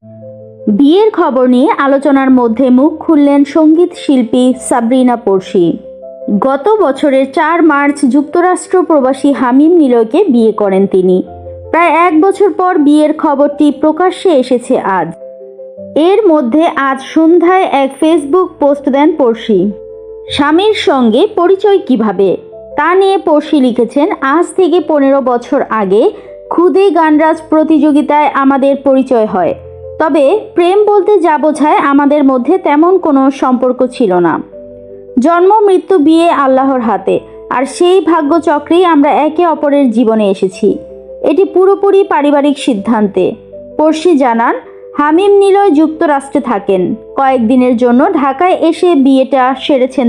বিয়ের খবর নিয়ে আলোচনার মধ্যে মুখ খুললেন সঙ্গীত শিল্পী সাবরিনা পড়শি। গত বছরের 4 মার্চ যুক্তরাষ্ট্র প্রবাসী হামিম নিলয়কে বিয়ে করেন তিনি। প্রায় 1 বছর পর বিয়ের খবরটি প্রকাশ্যে এসেছে আজ। এর মধ্যে আজ সন্ধ্যায় এক ফেসবুক পোস্ট দেন পড়শি। স্বামীর সঙ্গে পরিচয় কিভাবে তা নিয়ে পড়শি লিখেছেন, আজ থেকে 15 বছর আগে খুদে গানরাজ প্রতিযোগিতায় আমাদের পরিচয় হয়। তবে প্রেম বলতে যা বোঝায় আমাদের মধ্যে তেমন কোনো সম্পর্ক ছিল না। জন্ম মৃত্যু বিয়ে আল্লাহর হাতে, আর সেই ভাগ্যচক্রেই আমরা একে অপরের জীবনে এসেছি। এটি পুরোপুরি পারিবারিক সিদ্ধান্তে। পড়শি জানান, হামিম নিলয় যুক্তরাষ্ট্রে থাকেন। কয়েকদিনের জন্য ঢাকায় এসে বিয়েটা সেরেছেন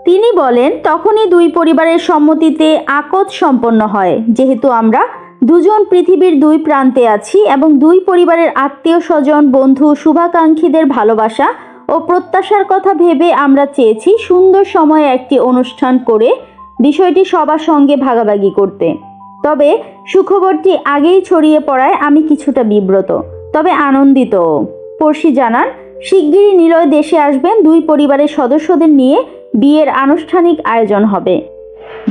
তিনি বলেন, তখনই দুই পরিবারের সম্মতিতে আকদ সম্পন্ন হয়। যেহেতু আমরা দুজন পৃথিবীর দুই প্রান্তে আছি এবং দুই পরিবারের আত্মীয় স্বজন, বন্ধু, শুভাকাঙ্ক্ষীদের ভালোবাসা ও প্রত্যাশার কথা ভেবে আমরা চেয়েছি সুন্দর সময়ে একটি অনুষ্ঠান করে বিষয়টি সবার সঙ্গে ভাগাভাগি করতে। তবে সুখবরটি আগেই ছড়িয়ে পড়ায় আমি কিছুটা বিব্রত, তবে আনন্দিত। পড়শি জানান, শিগগিরই নিলয় দেশে আসবেন। দুই পরিবারের সদস্যদের নিয়ে বিয়ের আনুষ্ঠানিক আয়োজন হবে।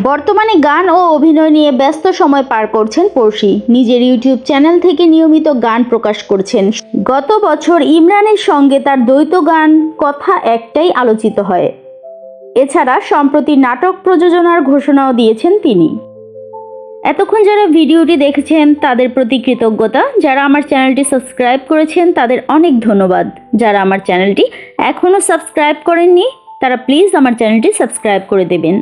বর্তমানে গান ও অভিনয় নিয়ে ব্যস্ত সময় পার করছেন পড়শি। নিজের ইউটিউব চ্যানেল থেকে নিয়মিত গান প্রকাশ করছেন। গত বছর ইমরানের সঙ্গে তার দ্বৈত গান কথা একটাই আলোচিত হয়। এছাড়া সম্প্রতি নাটক প্রযোজনার ঘোষণাও দিয়েছেন তিনি। এতক্ষণ যারা ভিডিওটি দেখেছেন তাদের প্রতি কৃতজ্ঞতা। যারা আমার চ্যানেলটি সাবস্ক্রাইব করেছেন তাদের অনেক ধন্যবাদ। যারা আমার চ্যানেলটি এখনও সাবস্ক্রাইব করেননি তারা প্লিজ আমার চ্যানেলটি সাবস্ক্রাইব করে দেবেন।